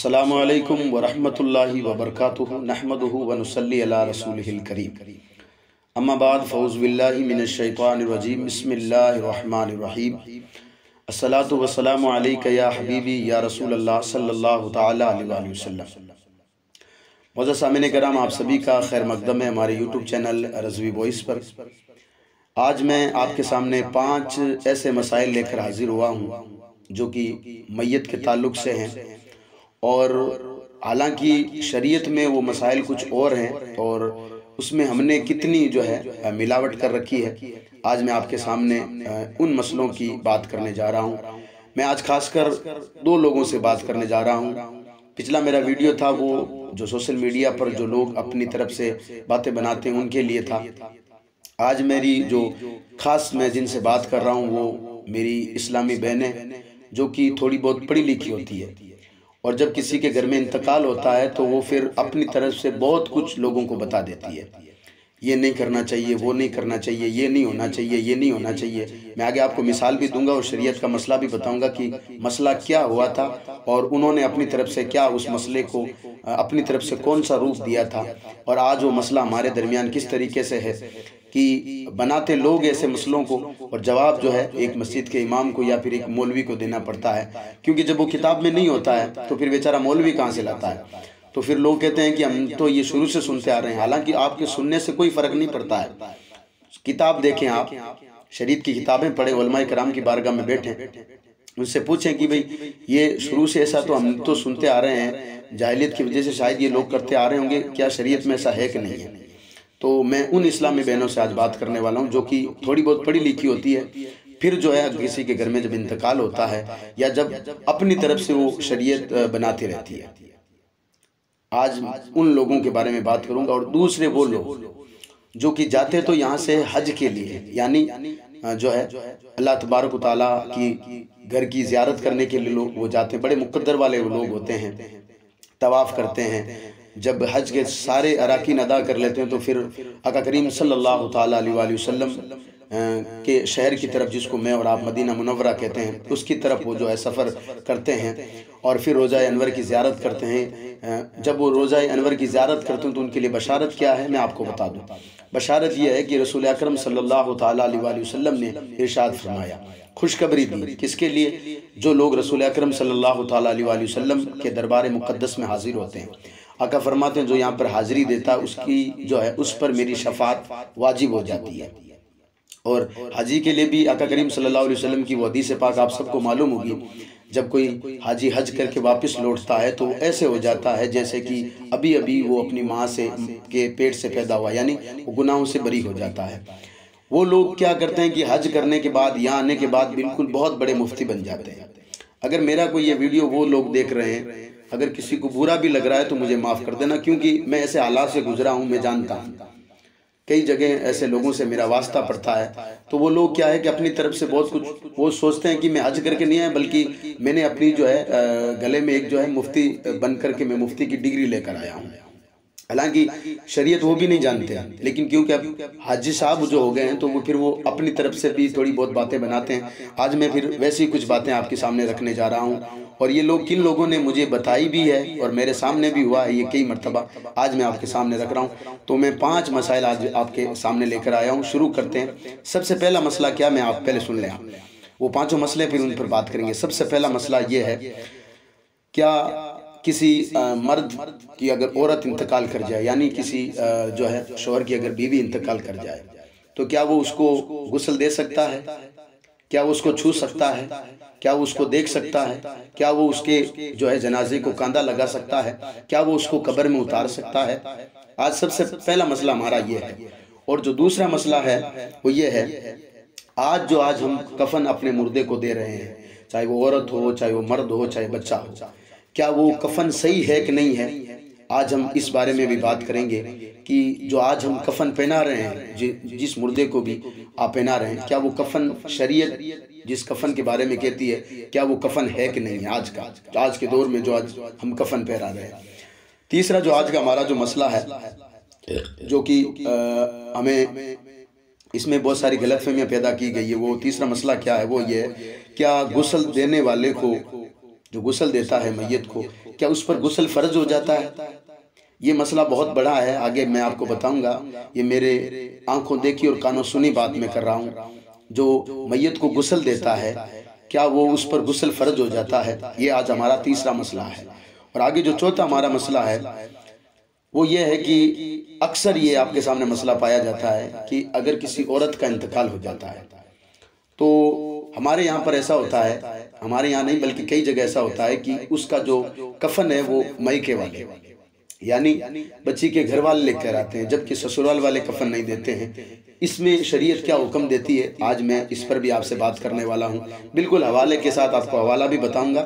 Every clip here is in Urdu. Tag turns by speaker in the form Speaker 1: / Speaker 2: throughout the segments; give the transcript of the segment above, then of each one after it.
Speaker 1: السلام علیکم ورحمۃ اللہ وبرکاتہ نحمدہ ونصلی علی رسولہ الکریم اما بعد فاعوذ باللہ من الشیطان الرجیم بسم اللہ الرحمن الرحیم الصلاۃ والسلام علیک یا حبیبی یا رسول اللہ صلی اللہ تعالی علیہ وآلہ وسلم۔ معزز سامعین کرام، آپ سبھی کا خیر مقدم ہے ہمارے یوٹیوب چینل رضوی وائس پر۔ آج میں آپ کے سامنے 5 ایسے مسائل لے کر حاضر ہوا ہوں جو کہ میت کے تعلق سے ہیں، اور حالانکہ شریعت میں وہ مسائل کچھ اور ہیں اور اس میں ہم نے کتنی ملاوٹ کر رکھی ہے۔ آج میں آپ کے سامنے ان مسئلوں کی بات کرنے جا رہا ہوں۔ میں آج خاص کر 2 لوگوں سے بات کرنے جا رہا ہوں۔ پچھلا میرا ویڈیو تھا وہ جو سوشل میڈیا پر جو لوگ اپنی طرف سے باتیں بناتے ہیں ان کے لیے تھا۔ آج میری جو خاص میں جن سے بات کر رہا ہوں وہ میری اسلامی بہنیں جو کہ تھوڑی بہت پڑھی لکھی ہوتی ہے، اور جب کسی کے گھر میں انتقال ہوتا ہے تو وہ پھر اپنی طرف سے بہت کچھ لوگوں کو بتا دیتی ہے، یہ نہیں کرنا چاہیے، وہ نہیں کرنا چاہیے، یہ نہیں ہونا چاہیے، یہ نہیں ہونا چاہیے۔ میں آگے آپ کو مثال بھی دوں گا اور شریعت کا مسئلہ بھی بتاؤں گا کہ مسئلہ کیا ہوا تھا اور انہوں نے اپنی طرف سے کیا اس مسئلے کو اپنی طرف سے کون سا روپ دیا تھا، اور آج وہ مسئلہ ہمارے درمیان کس طریقے سے ہے کہ بناتے لوگ ایسے مسئلوں کو اور جواب ایک مسجد کے امام کو یا پھر ایک مولوی کو دینا پڑتا ہے، کیونکہ جب وہ کتاب میں نہیں ہوتا ہے تو پھر بیچارہ مولوی کہاں سے لاتا ہے؟ تو پھر لوگ کہتے ہیں کہ ہم تو یہ شروع سے سنتے آ رہے ہیں، حالانکہ آپ کے سننے سے کوئی فرق نہیں پڑتا ہے۔ کتاب دیکھیں، آپ شریعت کی کتابیں پڑھیں، علماء کرام کی بارگاہ میں بیٹھیں، ان سے پوچھیں کہ بھئی یہ شروع سے ایسا تو ہم تو سنتے آ رہے ہیں، جاہلیت کی وجہ سے شاید یہ لوگ کرتے آ رہے ہوں گے، کیا شریعت میں ایسا ہے کہ نہیں ہے؟ تو میں ان اسلامی بہنوں سے آج بات کرنے والا ہوں جو کہ تھوڑی بہت پڑھی لکھی ہوتی ہے، پھر کسی کے گھر میں جب انتقال ہوتا ہے یا جب اپنی طرف سے وہ شریعت بناتی رہتی ہے۔ آج ان لوگوں کے بارے میں بات کروں گا، اور دوسرے وہ لوگ جو کہ جاتے تو یہاں سے حج کے لیے، یعنی اللہ تبارک و تعالیٰ کی گھر کی زیارت کرنے کے لیے لوگ وہ جاتے ہیں، بڑے مقدر والے وہ لوگ ہوتے ہیں، طواف کرتے ہیں، جب حج کے سارے اراکین ادا کر لیتے ہیں تو پھر آقا کریم صلی اللہ تعالیٰ علیہ وآلہ وسلم کے شہر کی طرف، جس کو میں اور آپ مدینہ منورہ کہتے ہیں، اس کی طرف وہ سفر کرتے ہیں اور پھر روضہ انور کی زیارت کرتے ہیں۔ جب وہ روضہ انور کی زیارت کرتے ہیں تو ان کے لیے بشارت کیا ہے میں آپ کو بتا دوں۔ بشارت یہ ہے کہ رسول اکرم صلی اللہ تعالیٰ علیہ وآلہ وسلم نے ارشاد فرمایا، خوشخبری دی، کس کے لیے؟ جو لوگ رسول اکرم صلی اللہ تعالیٰ علیہ وآلہ وسلم کے دربار مقدس میں حاضر ہوتے ہیں۔ آقا فرماتے ہیں جو یہاں پر حاضری دیتا ہے اس کی اس پر میری شفاعت واجب ہو جاتی ہے۔ اور حاجی کے لیے بھی آقا کریم صلی اللہ علیہ وسلم کی وہ حدیث پاک آپ سب کو معلوم ہوگی، جب کوئی حاجی حج کر کے واپس لوٹتا ہے تو ایسے ہو جاتا ہے جیسے کہ ابھی وہ اپنی ماں کے پیٹ سے پیدا ہوا، یعنی وہ گناہوں سے بری ہو جاتا ہے۔ وہ لوگ کیا کرتے ہیں کہ حج کرنے کے بعد یہاں آنے کے بعد بالکل بہت بڑے مفتی بن جاتے ہیں۔ اگر میرا کوئی یہ ویڈیو وہ لوگ دیکھ رہے ہیں، اگر کسی کو برا بھی لگ رہا ہے تو مجھے معاف کر دینا، کیونکہ میں ایسے حالات سے گزرا ہوں، میں جانتا ہوں۔ کئی جگہ ایسے لوگوں سے میرا واسطہ پڑتا ہے، تو وہ لوگ کیا ہے کہ اپنی طرف سے بہت کچھ وہ سوچتے ہیں کہ میں حج کر کے نہیں آیا، بلکہ میں نے اپنی گلے میں ایک مفتی بن کر کے میں مفتی کی ڈگری لے کر آیا ہوں۔ حالانکہ شریعت وہ بھی نہیں جانتے ہیں، لیکن کیونکہ اب حاجی صاحب جو ہو گئے ہیں تو پھر وہ اپنی طرف سے بھی تھوڑی بہت باتیں بناتے ہیں۔ آج میں پھر ویسی کچھ باتیں آپ کے سامنے رکھنے جا رہا ہوں، اور یہ لوگ کن لوگوں نے مجھے بتائی بھی ہے اور میرے سامنے بھی ہوا ہے یہ کئی مرتبہ، آج میں آپ کے سامنے رکھ رہا ہوں۔ تو میں 5 مسائل آج آپ کے سامنے لے کر آیا ہوں۔ شروع کرتے ہیں۔ سب سے پہلا مسئلہ کیا، میں آپ پہلے سن لیں، وہ 5 مسئلے پھر ان پر بات کریں گے۔ سب سے پہلا مسئلہ یہ ہے، کیا کسی مرد کی اگر عورت انتقال کر جائے، یعنی کسی شوہر کی اگر بیوی انتقال کر جائے تو کیا وہ اس کو غسل دے سکتا ہے؟ کیا وہ اس کو چھو سکتا ہے؟ کیا وہ اس کو دیکھ سکتا ہے؟ کیا وہ اس کے جنازے کو کاندھا لگا سکتا ہے؟ کیا وہ اس کو قبر میں اتار سکتا ہے؟ آج سب سے پہلا مسئلہ ہمارا یہ ہے۔ اور جو دوسرا مسئلہ ہے وہ یہ ہے، آج ہم کفن اپنے مردے کو دے رہے ہیں، چاہے وہ عورت ہو، چاہے وہ مرد ہو، چاہے بچہ ہو، کیا وہ کفن صحیح ہے کہ نہیں ہے؟ آج ہم اس بارے میں بھی بات کریں گے کہ جو آج ہم کفن پہنا رہے ہیں، جس مردے کو بھی آپ پہنا رہے ہیں، کیا وہ کفن شریعت جس کفن کے بارے میں کہتی ہے کیا وہ کفن ہے کہ نہیں ہے؟ آج کے دور میں جو آج ہم کفن پہنا رہے ہیں۔ تیسرا آج کا ہمارا جو مسئلہ ہے، جو کہ ہمیں اس میں بہت ساری غلط فہمیاں پیدا کی گئی ہے، وہ تیسرا مسئلہ کیا ہے، وہ یہ ہے، کیا غسل دینے والے کو جو غسل دیتا ہے میت کو، کیا اس پر غسل فرض ہو جاتا ہے؟ یہ مسئلہ بہت بڑا ہے، آگے میں آپ کو بتاؤں گا۔ یہ میرے آنکھوں دیکھی اور کانوں سنی بات میں کر رہا ہوں۔ جو میت کو غسل دیتا ہے کیا وہ اس پر غسل فرض ہو جاتا ہے؟ یہ آج ہمارا تیسرا مسئلہ ہے۔ اور آگے جو چوتھا ہمارا مسئلہ ہے وہ یہ ہے کہ اکثر یہ آپ کے سامنے مسئلہ پایا جاتا ہے کہ اگر کسی عورت کا انتقال ہو جاتا ہے تو ہمارے یہاں پر ایسا ہوتا ہے، ہمارے یہاں نہیں بلکہ کئی جگہ ایسا ہوتا ہے کہ اس کا جو کفن ہے وہ میکے والے یعنی بچی کے گھر والے لے کر آتے ہیں، جبکہ سسرال والے کفن نہیں دیتے ہیں۔ اس میں شریعت کیا حکم دیتی ہے آج میں اس پر بھی آپ سے بات کرنے والا ہوں، بالکل حوالے کے ساتھ آپ کو حوالہ بھی بتاؤں گا۔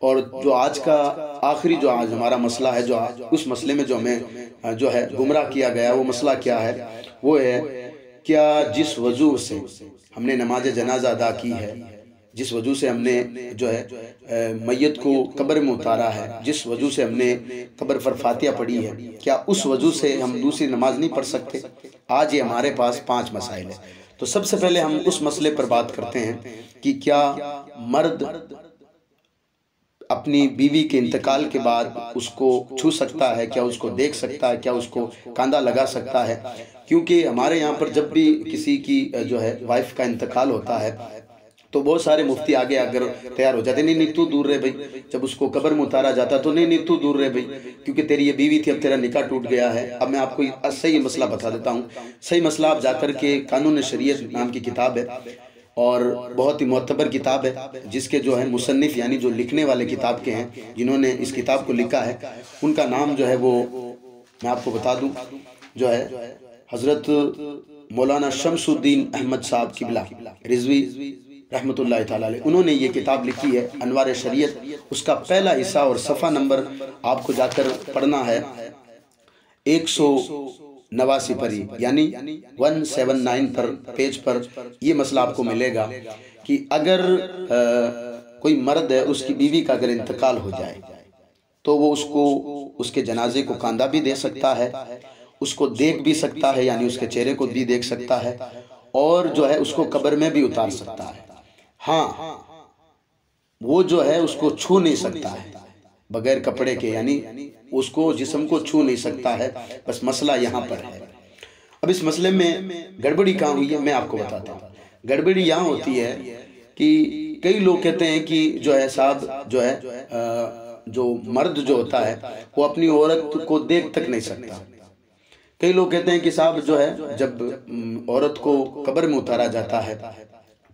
Speaker 1: اور جو آج کا آخری جو آج ہمارا مسئلہ ہے، جو اس مسئلے میں جو ہمیں جو ہے گمراہ کیا گیا، وہ مسئلہ کیا ہے؟ وہ ہے کیا جس وضو سے ہم نے نماز جنازہ ادا کی ہے، جس وضو سے ہم نے جو ہے میت کو قبر میں اتارا ہے، جس وضو سے ہم نے قبر پر فاتحہ پڑھی ہے، کیا اس وضو سے ہم دوسری نماز نہیں پڑھ سکتے؟ آج یہ ہمارے پاس 5 مسائل ہیں۔ تو سب سے پہلے ہم اس مسئلے پر بات کرتے ہیں کہ کیا مرد اپنی بیوی کے انتقال کے بعد اس کو چھو سکتا ہے، کیا اس کو دیکھ سکتا ہے، کیا اس کو کاندھا لگا سکتا ہے؟ کیونکہ ہمارے یہاں پر جب بھی کسی کی جو ہے وائف کا انتقال ہوتا ہے تو بہت سارے مفتی آگے اگر تیار ہو جاتے، نہیں تو دور رہے بھائی، جب اس کو قبر میں اتارا جاتا تو نہیں تو دور رہے بھائی، کیونکہ تیری یہ بیوی تھی، اب تیرا نکاح ٹوٹ گیا ہے۔ اب میں آپ کو صحیح مسئلہ بتا دیتا ہوں۔ صحیح مسئلہ آپ جا کر کے قانون شریعت نام کی کتاب ہے اور بہت ہی معتبر کتاب ہے، جس کے جو ہے مصنف یعنی جو لکھنے والے کتاب کے ہیں، جنہوں نے اس کتاب کو لکھا ہے، ان کا نام جو ہے وہ میں آپ کو بتا دوں، جو ہے حضرت مولانا شمس الدین احمد صاحب قبلہ رضوی رحمت اللہ تعالیٰ علیہ، انہوں نے یہ کتاب لکھی ہے انوار شریعت۔ اس کا پہلا حصہ اور صفحہ نمبر آپ کو جا کر پڑھنا ہے 189 پر ہی، یعنی 179 پر پیج پر یہ مسئلہ آپ کو ملے گا کہ اگر کوئی مرد ہے، اس کی بیوی کا اگر انتقال ہو جائے تو وہ اس کے جنازے کو کاندھا بھی دے سکتا ہے، اس کو دیکھ بھی سکتا ہے یعنی اس کے چہرے کو بھی دیکھ سکتا ہے، اور جو ہے اس کو قبر میں بھی اتار سکتا ہے۔ ہاں وہ جو ہے اس کو چھو نہیں سکتا ہے بغیر کپڑے کے، یعنی اس کو جسم کو چھو نہیں سکتا ہے۔ بس مسئلہ یہاں پر ہے۔ اب اس مسئلے میں گڑبڑی کہاں ہوئی ہے میں آپ کو بتاتا ہوں۔ گڑبڑی یہاں ہوتی ہے کہ کئی لوگ کہتے ہیں کہ جو ہے صاحب جو ہے جو مرد جو ہوتا ہے وہ اپنی عورت کو دیکھ تک نہیں سکتا۔ کئی لوگ کہتے ہیں کہ صاحب جو ہے جب عورت کو قبر میں اتارا جاتا ہے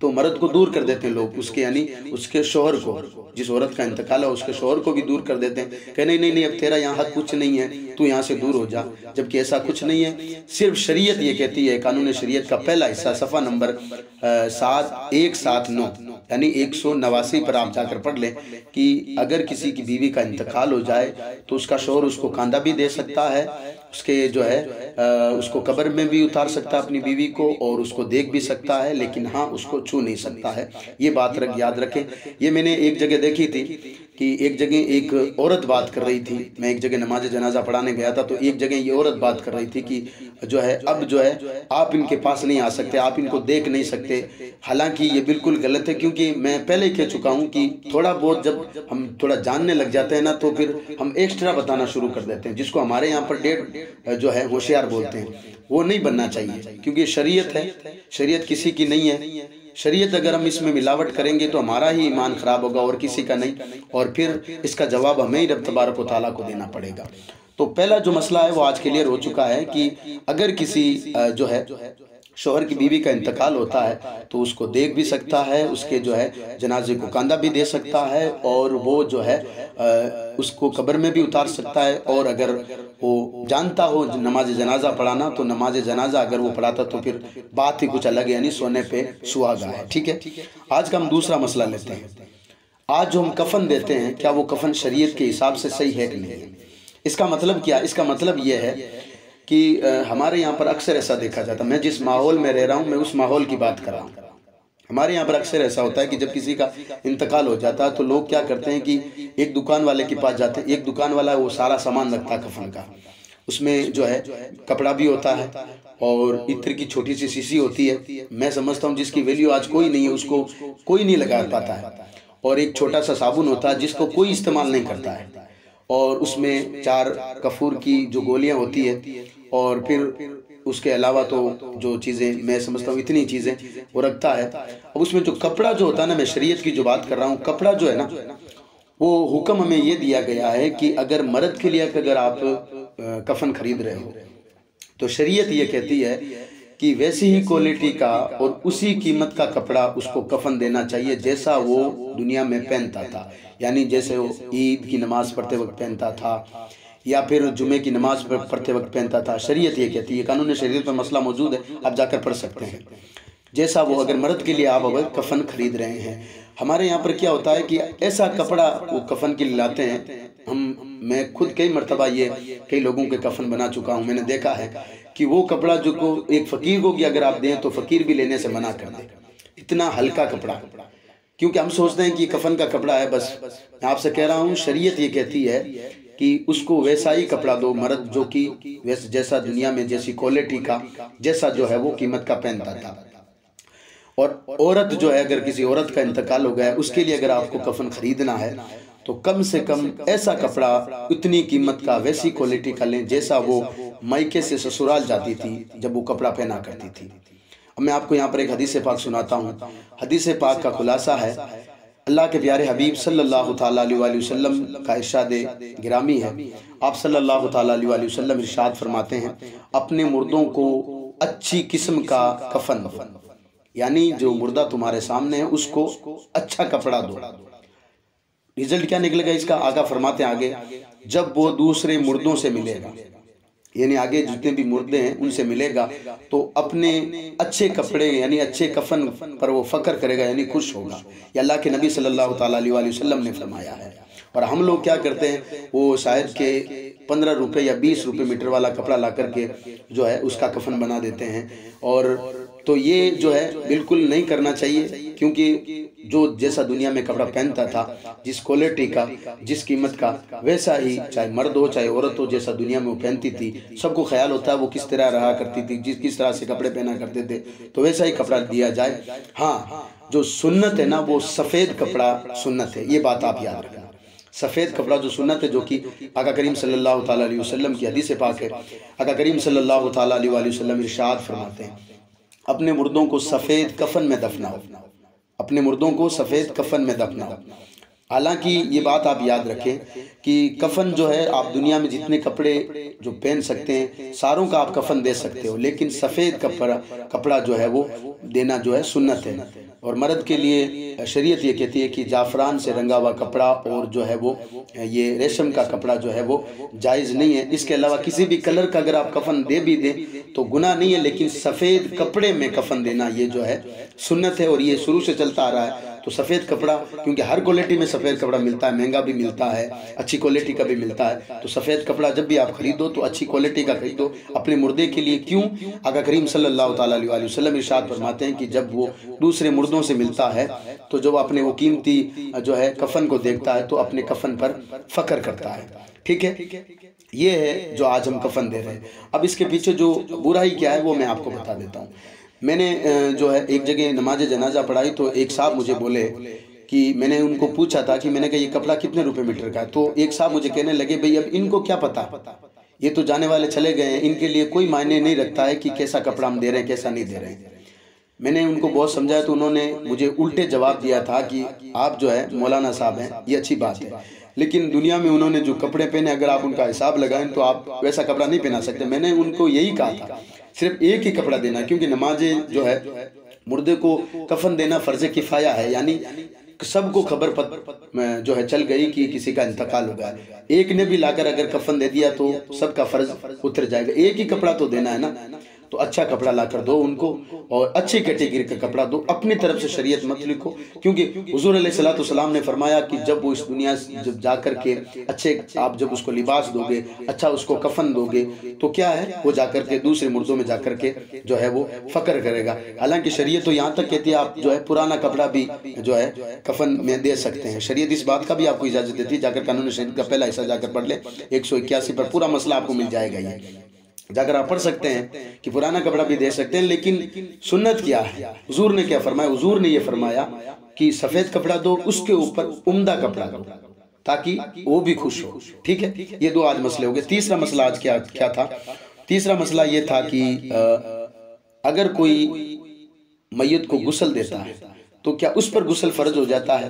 Speaker 1: تو مرد کو دور کر دیتے ہیں لوگ، اس کے یعنی اس کے شوہر کو، جس عورت کا انتقال ہے اس کے شوہر کو بھی دور کر دیتے ہیں کہ نہیں اب تیرا یہاں حق کچھ نہیں ہے، تو یہاں سے دور ہو جا، جبکہ ایسا کچھ نہیں ہے۔ صرف شریعت یہ کہتی ہے، قانون شریعت کا پہلا حصہ صفحہ نمبر 179 یعنی 189 پر آپ جا کر پڑھ لیں کہ اگر کسی کی بیوی کا انتقال ہو جائے تو اس کا شوہر اس کو کاندھا بھی دے سکتا ہے، اس کے جو ہے اس کو قبر میں بھی اتار سکتا ہے اپنی بیوی کو، اور اس کو دیکھ بھی سکتا ہے، لیکن ہاں اس کو چھو نہیں سکتا ہے۔ یہ بات یاد رکھیں۔ یہ میں نے ایک جگہ دیکھی تھی کہ ایک جگہ ایک عورت بات کر رہی تھی، میں ایک جگہ نماز جنازہ پڑھانے گیا تھا تو ایک جگہ یہ عورت بات کر رہی تھی کہ جو ہے اب جو ہے آپ ان کے پاس نہیں آ سکتے، آپ ان کو دیکھ نہیں سکتے۔ حالانکہ یہ بالکل غلط ہے، کیونکہ میں پہلے کہہ چکا ہوں کہ تھوڑا بہت جب ہم تھوڑا جاننے لگ جاتے ہیں نا تو پھر ہم ایکسٹرا بتانا شروع کر دیتے ہیں، جس کو ہمارے یہاں پر جو ہے ہوشیار بولتے ہیں۔ وہ نہیں بننا چاہیے، کیونکہ شریعت ہے، شریعت کسی کی نہیں ہے۔ شریعت اگر ہم اس میں ملاوٹ کریں گے تو ہمارا ہی ایمان خراب ہوگا اور کسی کا نہیں، اور پھر اس کا جواب ہمیں ہی رب تبارک و تعالیٰ کو دینا پڑے گا۔ تو پہلا جو مسئلہ ہے وہ آج کلیئر ہو چکا ہے کہ اگر کسی جو ہے شوہر کی بیوی کا انتقال ہوتا ہے تو اس کو دیکھ بھی سکتا ہے، اس کے جو ہے جنازے کو کاندھا بھی دے سکتا ہے، اور وہ جو ہے اس کو قبر میں بھی اتار سکتا ہے، اور اگر وہ جانتا ہو نماز جنازہ پڑھانا تو نماز جنازہ اگر وہ پڑھاتا تو پھر بات ہی کچھ الگ ہے، یعنی سونے پہ سہاگا ہے۔ ٹھیک ہے، آج کا ہم دوسرا مسئلہ لیتے ہیں۔ آج جو ہم کفن دیتے ہیں کیا وہ کفن شریعت کے حساب سے صحیح ہے کہ نہیں ہے؟ اس کا مطلب کیا؟ اس کا مطلب یہ ہے کہ ہمارے یہاں پر اکثر ایسا دیکھا جاتا ہے، میں جس ماحول میں رہ رہا ہوں میں اس ماحول کی بات کر رہا ہوں۔ ہمارے یہاں پر اکثر ایسا ہوتا ہے کہ جب کسی کا انتقال ہو جاتا ہے تو لوگ کیا کرتے ہیں کہ ایک دکان والے کے پاس جاتے ہیں، ایک دکان والا وہ سارا سامان رکھتا ہے کفن کا، اس میں جو ہے کپڑا بھی ہوتا ہے اور عطر کی چھوٹی سی شیشی ہوتی ہے، میں سمجھتا ہوں جس کی ویلیو آج کوئی نہیں ہے، اس کو کوئی نہیں لگا پاتا ہے، اور ایک چھوٹا سا صابن ہوتا ہے جس کو کوئی استعمال نہیں کرتا ہے، اور اس میں 4 کفور کی جو گولیاں ہوتی ہے، اور پھر اس کے علاوہ تو جو چیزیں میں سمجھتا ہوں اتنی چیزیں وہ رکھتا ہے۔ اب اس میں جو کپڑا جو ہوتا ہے نا، میں شریعت کی جو بات کر رہا ہوں، کپڑا جو ہے نا وہ حکم ہمیں یہ دیا گیا ہے کہ اگر مرد کے لیے اگر آپ کفن خرید رہے ہو تو شریعت یہ کہتی ہے کہ ویسی ہی کوالٹی کا اور اسی قیمت کا کپڑا اس کو کفن دینا چاہیے جیسا وہ دنیا میں پہنتا تھا، یعنی جیسے وہ عید کی نماز پڑھتے وقت پہنتا تھا یا پھر جمعے کی نماز پڑھتے وقت پہنتا تھا۔ شریعت یہ کہتی ہے، قانون شریعت پر مسئلہ موجود ہے، آپ جا کر پڑھ سکتے ہیں، جیسا وہ اگر مرد کے لیے آپ اگر کفن خرید رہے ہیں۔ ہمارے یہاں پر کیا ہوتا ہے کہ ایسا کپڑا وہ کفن کے لیے لاتے ہیں، میں خود کئی مرتبہ یہ کئی لوگوں کے کفن بنا چکا ہوں، میں نے دیکھا ہے کہ وہ کپڑا جو کو ایک فقیر کو بھی اگر آپ دیں تو فقیر بھی لینے سے منع کر دے، اتنا ہلکا کپڑا، کیونکہ ہم سوچتے ہیں کہ یہ کفن کا کپڑا ہے۔ بس میں آپ سے کہہ رہا ہوں، شریعت یہ کہتی ہے کہ اس کو ویسا ہی کپڑا دو، مرد جو کہ جیسا دنیا میں جیسی کوالٹی کا جیسا جو ہے وہ قیمت کا پہنتا تھا۔ اور عورت جو ہے، اگر کسی عورت کا انتقال ہو گیا ہے، اس کے لیے اگر آپ کو کفن خریدنا ہے تو کم سے کم ایسا کپڑا اتنی قیمت کا ویسی کوالٹی کا لیں جیسا وہ مائکے سے سسرال جاتی تھی جب وہ کپڑا پہنا کرتی تھی۔ اب میں آپ کو یہاں پر ایک حدیث پاک سناتا ہوں۔ حدیث پاک کا خلاصہ ہے، اللہ کے پیارے حبیب صلی اللہ تعالیٰ علیہ وآلہ وسلم کا ارشاد گرامی ہے۔ آپ صلی اللہ تعالیٰ علیہ وآلہ وسلم ارشاد فرماتے ہیں، اپنے مردوں کو اچھی قسم کا کفن دو، یعنی جو مردہ تمہارے سامنے ہے اس کو اچھا کپڑا دو۔ رزلٹ کیا نکلے گا اس کا؟ آقا فرماتے ہیں آگے، جب وہ دوسرے مردوں سے ملے گا، یعنی آگے جتنے بھی مردے ہیں ان سے ملے گا تو اپنے اچھے کپڑے یعنی اچھے کفن پر وہ فخر کرے گا، یعنی خوش ہوگا۔ یہ اللہ کے نبی صلی اللہ تعالیٰ علیہ وآلہ وسلم نے فرمایا ہے۔ اور ہم لوگ کیا کرتے ہیں، وہ شاید کہ 15 روپے یا 20 روپے میٹر والا کپڑا لا کر کے جو ہے اس کا کفن بنا دیتے ہیں، اور تو یہ جو ہے بالکل نہیں کرنا چاہیے، کیونکہ جو جیسا دنیا میں کپڑا پہنتا تھا، جس کوالٹی کا، جس قیمت کا، ویسا ہی چاہے مرد ہو چاہے عورت ہو، جیسا دنیا میں وہ پہنتی تھی، سب کو خیال ہوتا ہے وہ کس طرح رہا کرتی تھی، کس طرح سے کپڑے پہنا کرتے تھے، تو ویسا ہی کپڑا دیا جائے۔ ہاں، جو سنت ہے نا وہ سفید کپڑا سنت ہے، یہ بات آپ یاد رکھنا۔ سفید کپڑا جو سنت ہے، جو کہ آقا کریم صلی اللہ تعالیٰ علیہ وسلم کی حدیث پاک ہے۔ آقا کریم صلی اللہ تعالیٰ علیہ وآلہ وسلم ارشاد فرماتے ہیں، اپنے مردوں کو سفید کفن میں دفناؤ، اپنے مردوں کو سفید کفن میں دفناؤ۔ حالانکہ یہ بات آپ یاد رکھیں کہ کفن جو ہے، آپ دنیا میں جتنے کپڑے جو پہن سکتے ہیں ساروں کا آپ کفن دے سکتے ہو، لیکن سفید کپڑا جو ہے وہ دینا جو ہے سنت ہے۔ اور مرد کے لیے شریعت یہ کہتی ہے کہ جعفران سے رنگا ہوا کپڑا اور جو ہے وہ یہ ریشم کا کپڑا جو ہے وہ جائز نہیں ہے۔ اس کے علاوہ کسی بھی کلر کا اگر آپ کفن دے بھی دیں تو گناہ نہیں ہے، لیکن سفید کپڑے میں کفن دینا یہ جو ہے سنت ہے، اور یہ شروع سے چلتا آ رہا ہے۔ تو سفید کپڑا، کیونکہ ہر کوالٹی میں سفید کپڑا ملتا ہے، مہنگا بھی ملتا ہے، اچھی کوالٹی کا بھی ملتا ہے، تو سفید کپڑا جب بھی آپ خریدو تو اچھی کوالٹی کا خریدو اپنے مردے کے لیے۔ کیوں؟ آقا کریم صلی اللہ تعالیٰ علیہ وسلم ارشاد فرماتے ہیں کہ جب وہ دوسرے مردوں سے ملتا ہے تو جب اپنے وہ قیمتی جو ہے کفن کو دیکھتا ہے تو اپنے کفن پر فخر کرتا ہے۔ ٹھیک ہے، یہ ہے جو آج ہم کفن دے رہے ہیں۔ اب اس کے پیچھے جو برائی کیا ہے وہ میں آپ کو بتا دیتا ہوں۔ میں نے جو ہے ایک جگہ نماز جنازہ پڑھائی تو ایک صاحب مجھے بولے کہ میں نے ان کو پوچھا تھا کہ میں نے کہا یہ کپڑا کتنے روپے میٹر کا ہے، تو ایک صاحب مجھے کہنے لگے بھئی اب ان کو کیا پتا، یہ تو جانے والے چلے گئے ہیں، ان کے لیے کوئی معنی نہیں رکھتا ہے کہ کیسا کپڑا ہم دے رہے ہیں کیسا نہیں دے رہے ہیں۔ میں نے ان کو بہت سمجھایا تو انہوں نے مجھے الٹے جواب دیا تھا کہ آپ جو ہے مولانا صاحب ہیں، یہ اچھی بات ہے، لیکن دنیا میں انہوں نے جو کپڑے پہنے اگر آپ ان کا حساب لگائیں تو آپ ویسا کپڑا نہیں پہنا سکتے۔ میں نے ان کو یہی کہا تھا صرف ایک ہی کپڑا دینا، کیونکہ نمازیں جو ہے مردے کو کفن دینا فرض کفایہ ہے، یعنی سب کو خبر جو ہے چل گئی کہ کسی کا انتقال ہو گیا، ایک نے بھی لا کر اگر کفن دے دیا تو سب کا فرض اتر جائے گا۔ ایک ہی کپڑا تو دینا ہے نا، تو اچھا کپڑا لا کر دو ان کو، اور اچھی کیٹیگری کا کپڑا دو، اپنی طرف سے شریعت مت لکھو، کیونکہ حضور علیہ السلام نے فرمایا کہ جب وہ اس دنیا سے جب جا کر کے اچھے آپ جب اس کو لباس دو گے، اچھا اس کو کفن دو گے تو کیا ہے، وہ جا کر کے دوسرے مردوں میں جا کر کے جو ہے وہ فخر کرے گا۔ حالانکہ شریعت تو یہاں تک کہتی ہے آپ جو ہے پرانا کپڑا بھی جو ہے کفن میں دے سکتے ہیں۔ شریعت اس بات کا بھی آپ کو اجازت دیتی ہے، جا کر قانون شریعت کا پہلا حصہ جا کر پڑھ لیں، 181 پر پورا مسئلہ آپ کو مل جائے گا، یہ جا کر آپ پڑھ سکتے ہیں کہ پرانا کپڑا بھی دے سکتے ہیں۔ لیکن سنت کیا ہے، حضور نے کیا فرمایا؟ حضور نے یہ فرمایا کہ سفید کپڑا دو، اس کے اوپر عمدہ کپڑا دو، تاکہ وہ بھی خوش ہو. ٹھیک ہے، یہ دو آج مسئلے ہو گئے. تیسرا مسئلہ آج کیا تھا؟ تیسرا مسئلہ یہ تھا کہ اگر کوئی میت کو غسل دیتا ہے تو کیا اس پر غسل فرض ہو جاتا ہے؟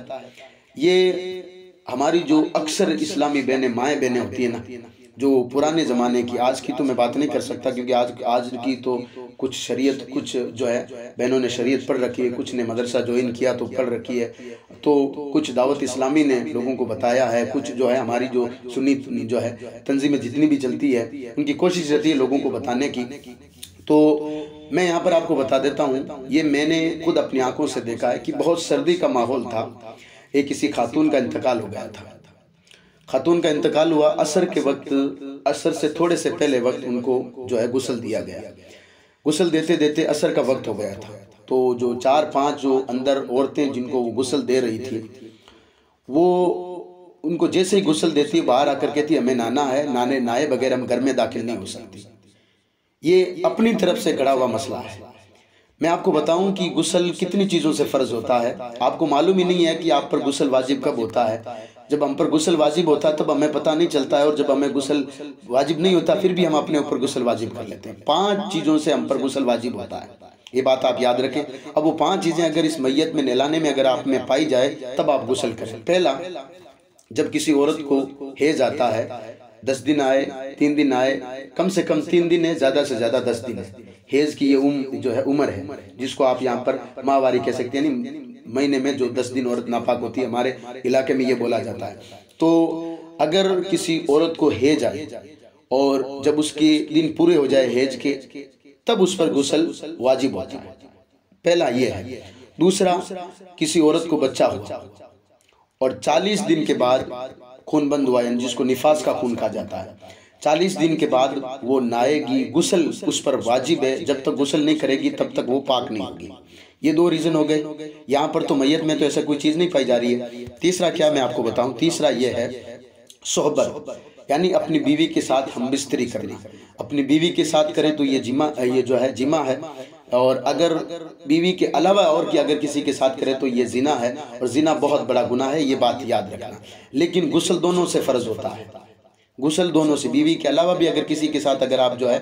Speaker 1: یہ ہماری جو اکثر اسلامی بہنیں، مائیں بہنیں ہوتی ہیں نا، جو پرانے زمانے کی، آج کی تو میں بات نہیں کر سکتا کیونکہ آج کی تو کچھ شریعت، کچھ جو ہے بہنوں نے شریعت پڑھ رکھی ہے، کچھ نے مدرسہ جوائن کیا تو پڑھ رکھی ہے، تو کچھ دعوت اسلامی نے لوگوں کو بتایا ہے، کچھ جو ہے ہماری جو سنی جو ہے تنظیمیں جتنی بھی چلتی ہے ان کی کوشش رہتی ہے لوگوں کو بتانے کی. تو میں یہاں پر آپ کو بتا دیتا ہوں، یہ میں نے خود اپنی آنکھوں سے دیکھا ہے کہ بہت سردی کا ماحول تھا. ایک کسی خاتون کا انتقال ہو گیا تھا. خاتون کا انتقال ہوا عصر کے وقت، عصر سے تھوڑے سے پہلے وقت ان کو جو ہے غسل دیا گیا. غسل دیتے دیتے عصر کا وقت ہو گیا تھا. تو جو 4-5 جو اندر عورتیں جن کو وہ غسل دے رہی تھی، وہ ان کو جیسے ہی غسل دیتی باہر آ کر کہتی ہمیں نانا ہے، نانے نائے بغیر ہم گھر میں داخل نہیں ہو سکتی. یہ اپنی طرف سے گڑا ہوا مسئلہ ہے. میں آپ کو بتاؤں کہ غسل کتنی چیزوں سے فرض ہوتا ہے. آپ کو معلوم ہی نہیں ہے کہ آپ پر غسل واجب کب ہوتا ہے. جب ہم پر غسل واجب ہوتا ہے تب ہمیں پتہ نہیں چلتا ہے، اور جب ہمیں غسل واجب نہیں ہوتا پھر بھی ہم اپنے اوپر غسل واجب کر لیتے ہیں. 5 چیزوں سے ہم پر غسل واجب ہوتا ہے، یہ بات آپ یاد رکھیں. اب وہ 5 چیزیں اگر اس میت میں نہلانے میں اگر آپ میں پائی جائے تب آپ غسل کریں. پہلا، جب کسی عورت کو حیض آتا ہے، 10 دن آئے، 3 دن آئے، کم سے کم 3 دن ہے، زیادہ سے زیادہ 10 دن ہے. حیض کی یہ جو ہے عمر ہے جس کو آپ یہاں پر ماہواری کہہ سکتے ہیں، یعنی مہینے میں جو 10 دن عورت ناپاک ہوتی ہے، ہمارے علاقے میں یہ بولا جاتا ہے. تو اگر کسی عورت کو حیض آئے اور جب اس کے دن پورے ہو جائے حیض کے، تب اس پر غسل واجب ہوتا ہے. پہلا یہ ہے. دوسرا، کسی عورت کو بچہ ہوا اور 40 دن کے بعد خون بند ہوا، یعنی جس کو نفاس کا خون کہا جاتا ہے، 40 دن کے بعد وہ نہائے گی، غسل اس پر واجب ہے. جب تک غسل نہیں کرے گی تب تک وہ پاک نہیں ہوگی. یہ 2 ریزن ہو گئے. یہاں پر تو میت میں تو ایسا کوئی چیز نہیں پائی جا رہی ہے. تیسرا کیا میں آپ کو بتاؤں؟ تیسرا یہ ہے صحبت، یعنی اپنی بیوی کے ساتھ ہم بستری کرنا. اپنی بیوی کے ساتھ کرے تو یہ جو ہے جمع ہے، اور اگر بیوی کے علاوہ اور اگر کسی کے ساتھ کرے تو یہ زنا ہے، اور زنا بہت بڑا گناہ ہے، یہ بات یاد رکھنا. لیکن غسل دونوں سے فرض ہوتا ہے. غسل دونوں سے، بیوی کے علاوہ بھی اگر کسی کے ساتھ اگر آپ جو ہے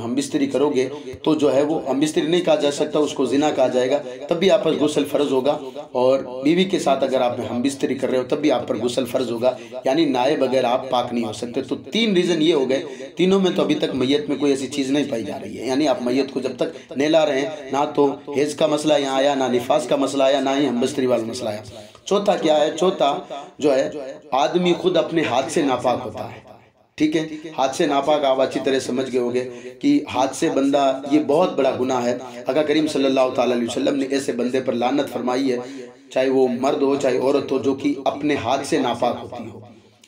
Speaker 1: ہم بستری کرو گے تو جو ہے وہ ہم بستری نہیں کہا جا سکتا، اس کو زنا کہا جائے گا. تب بھی آپ پر غسل فرض ہوگا. اور بیوی کے ساتھ اگر آپ ہم بستری کر رہے ہو تب بھی آپ پر غسل فرض ہوگا، یعنی نائے بغیر آپ پاک نہیں ہو سکتے. تو 3 ریزن یہ ہو گئے. تینوں میں تو ابھی تک میت میں کوئی ایسی چیز نہیں پائی جا رہی ہے. یعنی آپ میت کو جب تک نہلا رہے ہیں، نہ تو حیض کا مسئلہ یہاں آیا، نہ نفاس کا مسئلہ آیا، نہ ہی ہم بستری والا مسئلہ آیا. چوتھا کیا ہے؟ چوتھا جو ہے آدمی خود اپنے ہاتھ سے ناپاک ہوتا ہے. ٹھیک ہے، ہاتھ سے ناپاک آپ اچھی طرح سمجھ گئے ہوگے کہ ہاتھ سے بندہ، یہ بہت بڑا گناہ ہے. آقا کریم صلی اللہ تعالیٰ علیہ وسلم نے ایسے بندے پر لعنت فرمائی ہے، چاہے وہ مرد ہو چاہے عورت ہو، جو کہ اپنے ہاتھ سے ناپاک ہوتی ہو.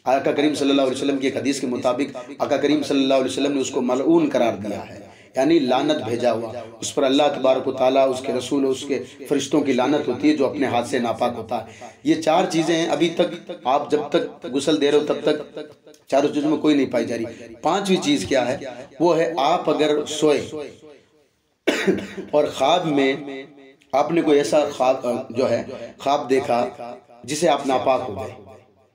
Speaker 1: آقا کریم صلی اللہ علیہ وسلم کی ایک حدیث کے مطابق آقا کریم صلی اللہ علیہ وسلم نے اس کو ملعون قرار دیا ہے، یعنی لعنت بھیجا ہوا. اس پر اللہ تبارک و تعالیٰ، اس کے رسول اور اس کے فرشتوں کی لعنت ہوتی ہے جو اپنے ہاتھ سے ناپاک ہوتا ہے. یہ 4 چیزیں ہیں. ابھی تک آپ جب تک غسل دے رہے ہو تب تک 4 چیزوں میں کوئی نہیں پائی جا رہی. 5ویں چیز کیا ہے؟ وہ ہے آپ اگر سوئے اور خواب میں آپ نے کوئی ایسا خواب دیکھا جسے آپ ناپاک ہو گئے،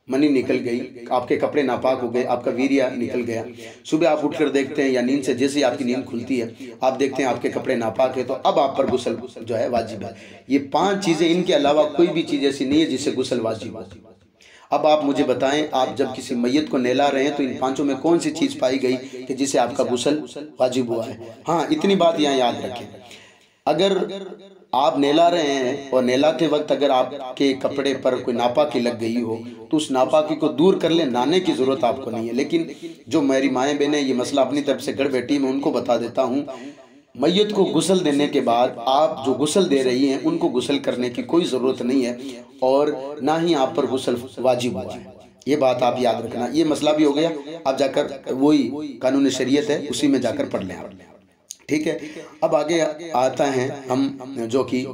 Speaker 1: منی نکل گئی، آپ کے کپڑے ناپاک ہو گئے، آپ کا ویریہ نکل گیا. صبح آپ اٹھ کر دیکھتے ہیں یا نیند سے جیسے آپ کی نیند کھلتی ہے آپ دیکھتے ہیں آپ کے کپڑے ناپاک ہیں، تو اب آپ پر غسل جو ہے واجب ہے. یہ 5 چیزیں، ان کے علاوہ کوئی بھی چیز ایسی نہیں ہے جس سے غسل واجب ہو. اب آپ مجھے بتائیں، آپ جب کسی میت کو نہلا رہے ہیں تو ان 5 میں کون سی چیز پائی گئی کہ جسے آپ کا غسل واجب ہوا ہے؟ ہاں، اتنی بات یہاں یاد رکھیں. اگر آپ نہلا رہے ہیں اور نہلاتے وقت اگر آپ کے کپڑے پر کوئی ناپاکی لگ گئی ہو تو اس ناپاکی کو دور کر لیں، نہانے کی ضرورت آپ کو نہیں ہے. لیکن جو میری مائیں بہنیں یہ مسئلہ اپنی طرف سے گڑ بیٹھی، میں ان کو بتا دیتا ہوں، میت کو غسل دینے کے بعد آپ جو غسل دے رہی ہیں ان کو غسل کرنے کی کوئی ضرورت نہیں ہے، اور نہ ہی آپ پر غسل واجب ہوا ہے. یہ بات آپ یاد رکھنا. یہ مسئلہ بھی ہو گیا. آپ جا کر وہی قانون شریعت ہے اسی میں جا کر پڑھ لیں آپ. ٹھیک ہے، اب آگے آتا ہیں ہم جو کہ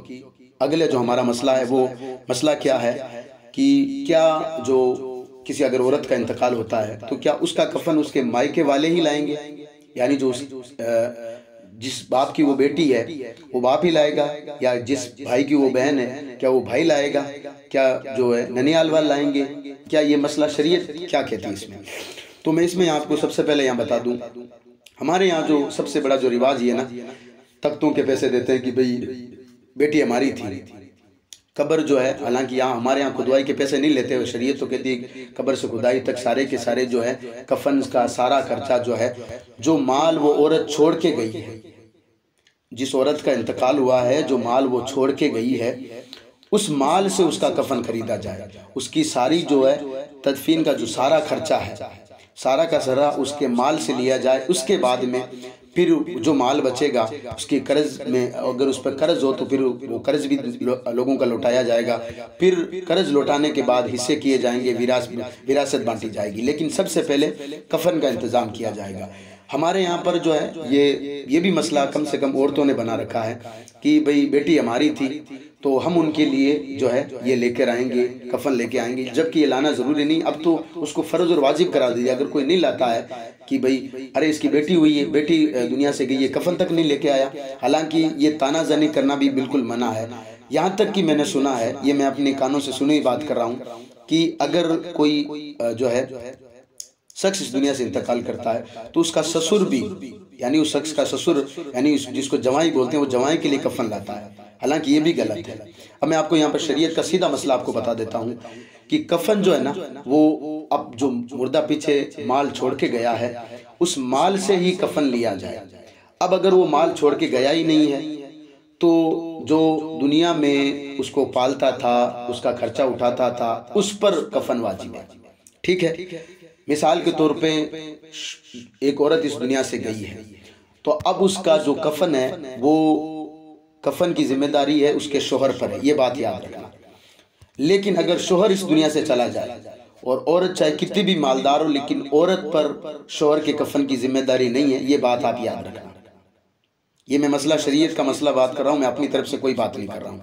Speaker 1: اگلے جو ہمارا مسئلہ ہے، وہ مسئلہ کیا ہے کہ کیا جو کسی اگر عورت کا انتقال ہوتا ہے تو کیا اس کا کفن اس کے مائکے والے ہی لائیں گے؟ یعنی جو جس باپ کی وہ بیٹی ہے وہ باپ ہی لائے گا، یا جس بھائی کی وہ بہن ہے کیا وہ بھائی لائے گا، کیا جو ہے ننیال وال لائیں گے، کیا یہ مسئلہ شریعت کیا کہتی ہے اس میں؟ تو میں اس میں آپ کو سب سے پہلے یہاں بتا دوں، ہمارے یہاں جو سب سے بڑا جو رواج یہ نا، تختوں کے پیسے دیتے ہیں کہ بھئی بیٹی ہماری تھی، قبر جو ہے، حالانکہ یہاں ہمارے یہاں کھدوائی کے پیسے نہیں لیتے ہوئے، شریعت تو کہتی ہے قبر سے کھدائی تک سارے کے سارے جو ہے کفن کا سارا خرچہ جو ہے، جو مال وہ عورت چھوڑ کے گئی ہے، جس عورت کا انتقال ہوا ہے، جو مال وہ چھوڑ کے گئی ہے، اس مال سے اس کا کفن خریدا جائے، اس کی ساری جو ہے تدفین کا جو سارا خرچہ ہے، سارا کا سارا اس کے مال سے لیا جائے، اس کے بعد میں پھر جو مال بچے گا اس کی قرض میں، اگر اس پر قرض ہو تو پھر وہ قرض بھی لوگوں کا لوٹایا جائے گا، پھر قرض لوٹانے کے بعد حصے کیے جائیں گے، وراثت بانٹی جائے گی، لیکن سب سے پہلے کفن کا انتظام کیا جائے گا۔ ہمارے یہاں پر جو ہے یہ بھی مسئلہ کم سے کم عورتوں نے بنا رکھا ہے کہ بھئی بیٹی ہماری تھی تو ہم ان کے لیے جو ہے یہ لے کر آئیں گے، کفن لے کے آئیں گے، جبکہ یہ لانا ضروری نہیں، اب تو اس کو فرض اور واجب کرا دیجیے۔ اگر کوئی نہیں لاتا ہے کہ بھئی ارے اس کی بیٹی ہوئی ہے، بیٹی دنیا سے گئی ہے، کفن تک نہیں لے کے آیا، حالانکہ یہ تانا زنی کرنا بھی بالکل منع ہے۔ یہاں تک کہ میں نے سنا ہے، یہ میں اپنے کانوں سے سنی بات کر رہا ہوں، کہ اگر کوئی جو ہے شخص اس دنیا سے انتقال کرتا ہے تو اس کا سسر بھی، یعنی اس شخص کا سسر، یعنی جس کو جوائیں بولتے ہیں، وہ جوائیں کے لیے کفن لاتا ہے، حالانکہ یہ بھی غلط ہے۔ اب میں آپ کو یہاں پر شریعت کا سیدھا مسئلہ آپ کو بتا دیتا ہوں کہ کفن جو ہے نا، وہ اب جو مردہ پیچھے مال چھوڑ کے گیا ہے، اس مال سے ہی کفن لیا جائے۔ اب اگر وہ مال چھوڑ کے گیا ہی نہیں ہے تو جو دنیا میں اس کو پالتا تھا، اس کا خرچہ اٹھاتا تھا، اس پر کفن واجب ہے، ٹھیک ہے؟ مثال کے طور پہ ایک عورت اس دنیا سے گئی ہے تو اب اس کا جو کفن ہے وہ کفن کی ذمہ داری ہے اس کے شوہر پر ہے، یہ بات یاد رکھنا۔ لیکن اگر شوہر اس دنیا سے چلا جائے اور عورت چاہے کتنی بھی مالدار ہو، لیکن عورت پر شوہر کے کفن کی ذمہ داری نہیں ہے، یہ بات آپ یاد رکھنا۔ یہ میں مسئلہ شریعت کا مسئلہ بات کر رہا ہوں، میں اپنی طرف سے کوئی بات نہیں کر رہا ہوں۔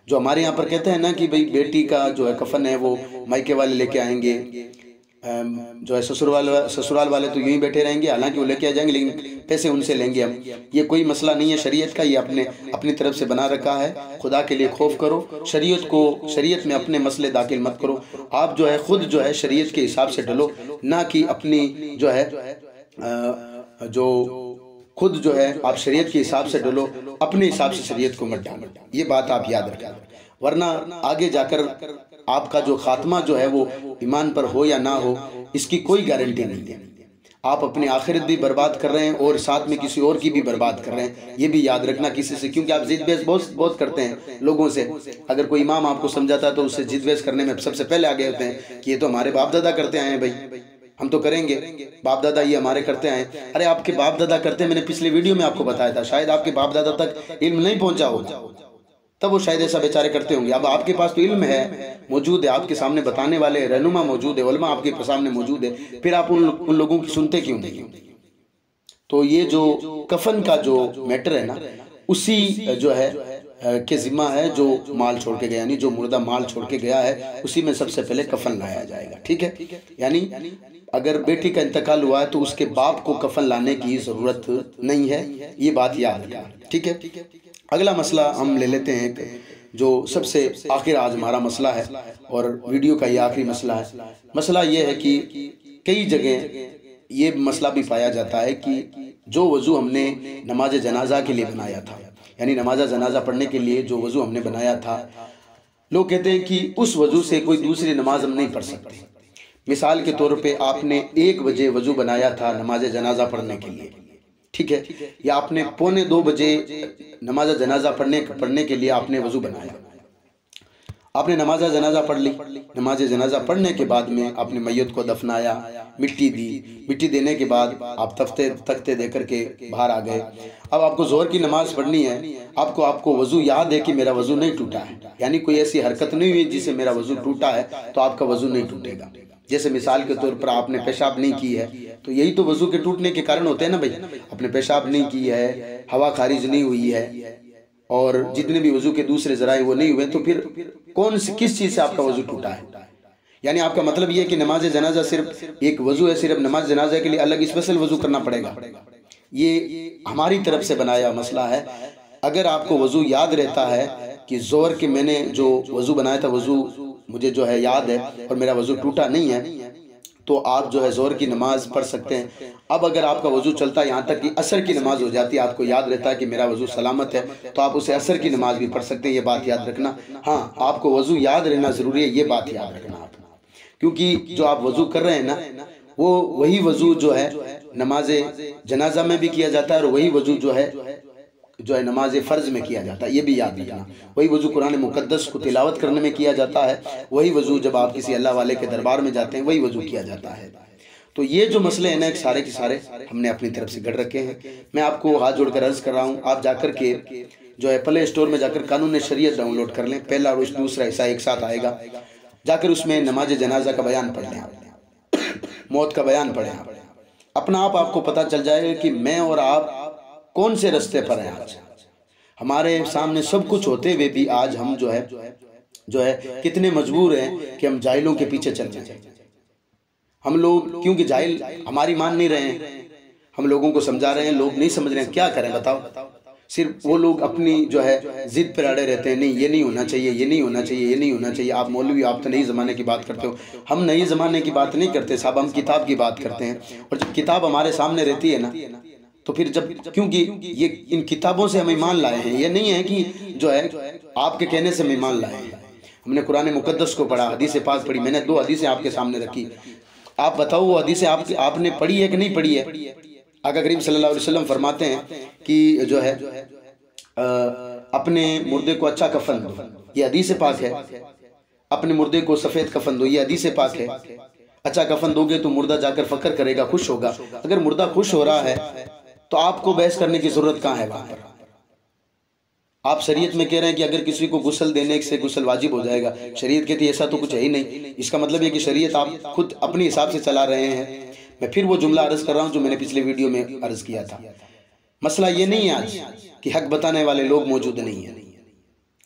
Speaker 1: جو ہمارے یہاں پر کہتے ہیں نا کہ بھئی بیٹی کا جو ہے کفن ہے وہ مائکے والے لے کے آئیں گے، جو ہے سسرال والے تو یوں ہی بیٹھے رہیں گے، حالانکہ وہ لے کے آ جائیں گے لیکن پیسے ان سے لیں گے ہم، یہ کوئی مسئلہ نہیں ہے شریعت کا، یہ اپنی طرف سے بنا رکھا ہے۔ خدا کے لیے خوف کرو، شریعت میں اپنے مسئلے داخل مت کرو، آپ جو ہے خود جو ہے شریعت کے حساب سے ڈلو، نہ کہ اپنی جو ہے خود جو ہے آپ شریعت کے حساب سے ڈلو، اپنے حساب سے شریعت کو مت ڈالو، یہ بات آپ یاد رکھیں، ورنہ آگے جا کر آپ کا جو خاتمہ جو ہے وہ ایمان پر ہو یا نہ ہو، اس کی کوئی گارنٹی نہیں ہے۔ آپ اپنی آخرت بھی برباد کر رہے ہیں اور ساتھ میں کسی اور کی بھی برباد کر رہے ہیں، یہ بھی یاد رکھنا کسی سے، کیونکہ آپ ضد بحث بہت کرتے ہیں لوگوں سے۔ اگر کوئی امام آپ کو سمجھاتا ہے تو اس سے ضد بحث کرنے میں سب سے پہلے آگے ہوتے ہیں کہ یہ تو ہمارے باپ دادا کرتے آئے ہیں، بھائی ہم تو کریں گے، باپ دادا یہ ہمارے کرتے آئے ہیں۔ ارے آپ کے باپ دادا کرتے ہیں، میں نے پچھلے ویڈیو میں آپ کو بتایا تھا، شاید آپ کے باپ دادا تک علم نہیں پہنچا ہوگا، تب وہ شاید ایسا بیچارے کرتے ہوں گے۔ اب آپ کے پاس تو علم ہے، موجود ہے، آپ کے سامنے بتانے والے رہنما موجود ہے، علماء آپ کے سامنے موجود ہے، پھر آپ ان لوگوں کی سنتے کیوں نہیں؟ تو یہ جو کفن کا جو میٹر ہے نا، اسی جو ہے کہ ذمہ ہے جو مال چھوڑ کے گیا، یعنی جو مردہ مال چھوڑ کے گیا ہے اسی میں سب سے پہلے کفن لایا جائے گا، ٹھیک ہے؟ یعنی اگر بیٹی کا انتقال ہوا ہے تو اس کے باپ کو کفن لانے کی ضرورت نہیں ہے، یہ بات یاد رکھنا، ٹھیک ہے؟ اگلا مسئلہ ہم لے لیتے ہیں جو سب سے آخر آج ہمارا مسئلہ ہے اور ویڈیو کا یہ آخری مسئلہ ہے۔ مسئلہ یہ ہے کہ کئی جگہ یہ مسئلہ بھی پایا جاتا ہے کہ جو وضو ہم نے نماز جنازہ کے لیے بنایا تھا، یعنی نماز جنازہ پڑھنے کے لیے جو وضو ہم نے بنایا تھا، لوگ کہتے ہیں کہ اس وضو سے کوئی دوسری نماز ہم نہیں پڑھ سکتے۔ مثال کے طور پہ آپ نے 1 بجے وضو بنایا تھا نماز جنازہ پڑھنے کے لیے، ٹھیک ہے؟ یا آپ نے 1:45 بجے نماز جنازہ پڑھنے کے لیے آپ نے وضو بنایا، آپ نے نماز جنازہ پڑھ لی، نماز جنازہ پڑھنے کے بعد میں آپ نے میت کو دفنایا، مٹی دی، مٹی دینے کے بعد آپ تختے دے کر کے باہر آ گئے۔ اب آپ کو ظہر کی نماز پڑھنی ہے، آپ کو وضو یاد ہے کہ میرا وضو نہیں ٹوٹا ہے، یعنی کوئی ایسی حرکت نہیں ہوئی جس سے میرا وضو ٹوٹا ہے، تو آپ کا وضو نہیں ٹوٹے گا۔ جیسے مثال کے طور پر آپ نے پیشاب نہیں کی ہے، تو یہی تو وضو کے ٹوٹنے کے کارن ہوتے ہیں نا بھائی، آپ نے پیشاب نہیں کی ہے، ہوا خارج نہیں ہوئی ہے، اور جتنے بھی وضو کے دوسرے ذرائع وہ نہیں ہوئے، تو پھر کس چیز سے آپ کا وضو ٹوٹا ہے؟ یعنی آپ کا مطلب یہ ہے کہ نماز جنازہ صرف ایک وضو ہے، صرف نماز جنازہ کے لیے الگ اسپیشل وضو کرنا پڑے گا؟ یہ ہماری طرف سے بنایا مسئلہ ہے۔ اگر آپ کو وضو یاد رہتا ہے کہ ظہر کے میں نے جو وضو بنایا تھا وضو مجھے جو ہے یاد ہے اور میرا وضو ٹوٹا نہیں ہے، تو آپ جو ہے ظہر کی نماز پڑھ سکتے ہیں۔ اب اگر آپ کا وضو چلتا ہے یہاں تک کہ عصر کی نماز ہو جاتی ہے، آپ کو یاد رہتا ہے کہ میرا وضو سلامت ہے، تو آپ اسے عصر کی نماز بھی پڑھ سکتے ہیں، یہ بات یاد رکھنا۔ ہاں، آپ کو وضو یاد رہنا ضروری ہے، یہ بات یاد رکھنا آپ، کیونکہ جو آپ وضو کر رہے ہیں نا، وہ وہی وضو جو ہے نماز جنازہ میں بھی کیا جاتا ہے، اور وہی وضو جو ہے نماز فرض میں کیا جاتا ہے، یہ بھی یاد رکھنا۔ وہی وضو قرآن مقدس کو تلاوت کرنے میں کیا جاتا ہے، وہی وضو جب آپ کسی اللہ والے کے دربار میں جاتے ہیں وہی وضو کیا جاتا ہے۔ تو یہ جو مسئلے ہیں نا، ایک سارے کے سارے ہم نے اپنی طرف سے گھڑ رکھے ہیں۔ میں آپ کو ہاتھ جوڑ کر عرض کر رہا ہوں، آپ جا کر کے جو ہے پلے اسٹور میں جا کر قانون شریعت ڈاؤن لوڈ کر لیں، پہلا اور دوسرا حصہ ایک ساتھ آئے گا، جا کر اس میں نماز جنازہ کا بیان پڑھ لیں، موت کا بیان پڑھیں، اپنا آپ کو پتہ چل جائے گا کہ میں اور آپ کون سے رستے پر ہیں۔ آج ہمارے سامنے سب کچھ ہوتے ہوئے بھی آج ہم جو ہے کتنے مجبور ہیں کہ ہم جاہلوں کے پیچھے چل جائیں۔ ہم لوگ کیونکہ جاہل ہماری مان نہیں رہے ہیں، ہم لوگوں کو سمجھا رہے ہیں، لوگ نہیں سمجھ رہے ہیں، کیا کریں بتاؤ؟ صرف وہ لوگ اپنی جو ہے ضد پر اڑے رہتے ہیں، نہیں یہ نہیں ہونا چاہیے، یہ نہیں ہونا چاہیے، یہ نہیں ہونا چاہیے۔ آپ مولوی، آپ تو نئی زمانے کی بات کرتے ہو، ہم نئی زمانے کی بات نہیں کرتے صاحب، ہم کتاب کی بات کرتے ہیں۔ اور جب کتاب ہمارے سامنے رہتی ہے نا، تو پھر کیونکہ یہ ان کتابوں سے ہم ایمان لائے ہیں، یہ نہیں ہے کہ جو ہے آپ کے کہنے سے ہم ایمان لائے ہیں۔ ہم نے قرآن مقدس کو پڑھا، حدیث پاک پڑھی، میں نے 2 حدیثیں آپ کے سامنے رکھی، آپ بتاؤ وہ حدیثیں آپ نے پڑھی ہے کہ نہیں پڑھی ہے؟ آقا کریم صلی اللہ علیہ وسلم فرماتے ہیں کہ جو ہے اپنے مردے کو اچھا کفن دو، یہ حدیث پاک ہے۔ اپنے مردے کو سفید کفن دو، یہ حدیث پاک ہے۔ اچھا کفن دو گے تو مردہ جا کر فخر کرے گا، خوش ہوگا۔ اگر مردہ خوش ہو رہا ہے تو آپ کو بحث کرنے کی ضرورت کہاں ہے وہاں پر؟ آپ شریعت میں کہہ رہے ہیں کہ اگر کسی کو غسل دینے سے غسل واجب ہو جائے گا، شریعت کہتی ہے ایسا تو کچھ ہے ہی نہیں۔ اس کا مطلب یہ کہ شریعت آپ خود اپنی حساب سے چلا رہے ہیں۔ میں پھر وہ جملہ عرض کر رہا ہوں جو میں نے پچھلے ویڈیو میں عرض کیا تھا۔ مسئلہ یہ نہیں ہے آج کہ حق بتانے والے لوگ موجود نہیں ہیں،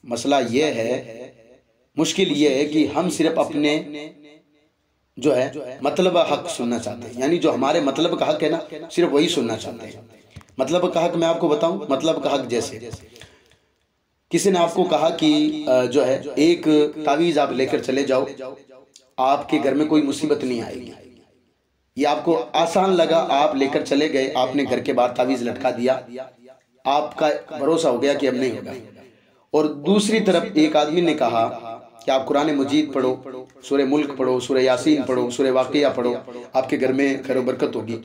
Speaker 1: مسئلہ یہ ہے، مشکل یہ ہے کہ ہم صرف اپنے جو ہے مطلب حق سننا چاہتے ہیں، یعنی جو ہمارے مطلب کا حق ہے نا، صرف وہی سننا چاہتے ہیں۔ مطلب کا حق میں آپ کو بتاؤں، مطلب کا حق جیسے کسی نے آپ کو کہا کہ جو ہے ایک تعویذ آپ لے کر چلے جاؤ، آپ کے گھر میں کوئی مصیبت نہیں آئے گی، یہ آپ کو آسان لگا، آپ لے کر چلے گئے، آپ نے گھر کے باہر تعویذ لٹکا دیا، آپ کا بھروسہ ہو گیا کہ اب نہیں ہوگا۔ اور دوسری طرف ایک آدمی نے کہا کہ آپ قرآن مجید پڑھو، سورہ ملک پڑھو، سورہ یاسین پڑھو، سورہ واقعہ پڑھو، آپ کے گھر میں خیر و برکت ہوگی۔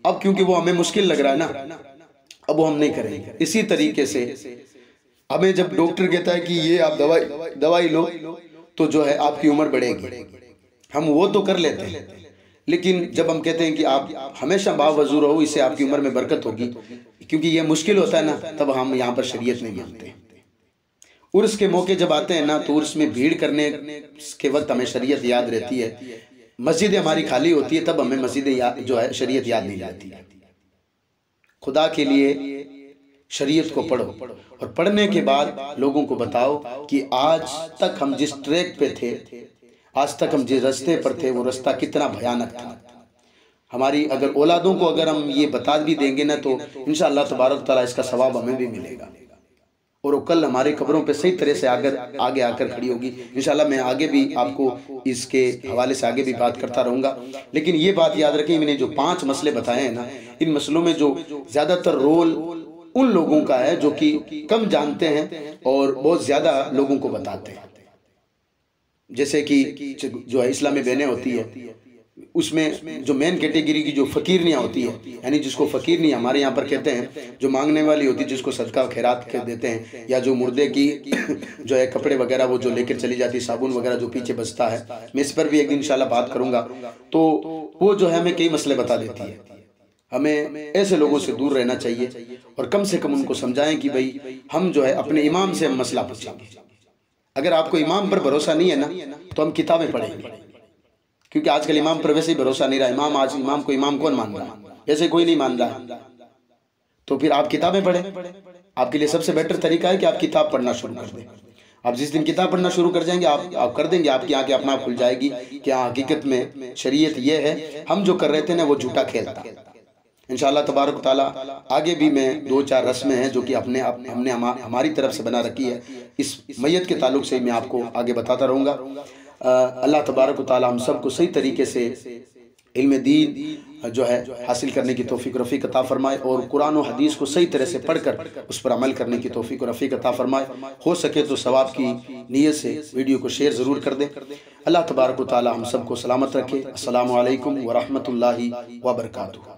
Speaker 1: اب کیونکہ وہ ہمیں مشکل لگ رہا ہے نا، اب وہ ہم نہیں کریں گے۔ اسی طریقے سے ہمیں جب ڈاکٹر کہتا ہے کہ یہ آپ دوائی لو تو جو ہے آپ کی عمر بڑھے گی، ہم وہ تو کر لیتے ہیں، لیکن جب ہم کہتے ہیں کہ آپ ہمیشہ باوضو رہو، اس سے آپ کی عمر میں برکت ہوگی، کیونکہ یہ مشکل ہوتا ہے نا، تب ہم یہاں پر شریعت نہیں مانتے۔ عرس کے موقع جب آتے ہیں نا، تو عرس میں بھیڑ کرنے کے وقت ہمیں شریعت یاد رہتی ہے، مسجد ہماری خالی ہوتی ہے تب ہمیں مسجد جو ہے شریعت یاد نہیں رہتی ہے۔ خدا کے لیے شریعت کو پڑھو، اور پڑھنے کے بعد لوگوں کو بتاؤ کہ آج تک ہم جس ٹریک پہ تھے، آج تک ہم جس رستے پر تھے، وہ رستہ کتنا بھیانک تھا۔ ہماری اگر اولادوں کو اگر ہم یہ بتا بھی دیں گے نا، تو انشاءاللہ تبارک تعالیٰ اس کا ثواب ہمیں بھی ملے گا، اور وہ کل ہمارے قبروں پہ صحیح طرح سے آگے آ کر کھڑی ہوگی۔ انشاءاللہ میں آگے بھی آپ کو اس کے حوالے سے آگے بھی بات کرتا رہوں گا، لیکن یہ بات یاد رکھیں، میں نے جو 5 مسئلے بتائے ہیں نا، ان مسئلوں میں جو زیادہ تر رول ان لوگوں کا ہے جو کہ کم جانتے ہیں اور بہت زیادہ لوگوں کو بتاتے ہیں۔ جیسے کہ جو ہے اسلامی بہنیں ہوتی ہے، اس میں جو مین کیٹیگری کی جو فقیرنیاں ہوتی ہے، یعنی جس کو فقیرنی ہمارے یہاں پر کہتے ہیں، جو مانگنے والی ہوتی ہے، جس کو صدقہ خیرات دیتے ہیں، یا جو مردے کی جو ہے کپڑے وغیرہ وہ جو لے کر چلی جاتی ہے، صابن وغیرہ جو پیچھے بچتا ہے، میں اس پر بھی ایک دن انشاءاللہ بات کروں گا۔ تو وہ جو ہے ہمیں کئی مسئلے بتا دیتی ہے۔ ہمیں ایسے لوگوں سے دور رہنا چاہیے، اور کم سے کم ان کو سمجھائیں کہ بھئی ہم جو ہے اپنے امام سے ہم مسئلہ پوچھیں گے۔ اگر آپ کو امام پر بھروسہ نہیں ہے نا، تو ہم کتابیں پڑھیں گے، کیونکہ آج کل امام پر ویسے ہی بھروسہ نہیں رہا۔ امام کو امام کون مان رہا ہے؟ ایسے کوئی نہیں مان رہا، تو پھر آپ کتابیں پڑھیں۔ آپ کے لیے سب سے بہتر طریقہ ہے کہ آپ کتاب پڑھنا شروع کر دیں۔ آپ جس دن کتاب پڑھنا شروع کر جائیں گے، آپ کر دیں گے، آپ کی آنکھیں اپنا کھل جائے گی کہ ہاں حقیقت میں شریعت یہ ہے، ہم جو کر رہے تھے نا وہ جھوٹا کھیل تھا۔ انشاءاللہ تبارک و تعالیٰ آگے بھی میں 2-4 رسمیں ہیں جو کہ ہم نے ہماری طرف سے بنا رکھی ہے، اس میت کے تعلق سے میں آپ کو آگے بتاتا رہوں گا۔ اللہ تبارک و تعالیٰ ہم سب کو صحیح طریقے سے علم دین جو ہے حاصل کرنے کی توفیق و رفیق عطا فرمائے، اور قرآن و حدیث کو صحیح طرح سے پڑھ کر اس پر عمل کرنے کی توفیق و رفیق عطا فرمائے۔ ہو سکے تو ثواب کی نیت سے ویڈیو کو شیئر ضرور کر دیں۔ اللہ تبارک و تعالیٰ ہم سب کو سلامت رکھے۔ السلام علیکم ورحمۃ اللہ وبرکاتہ۔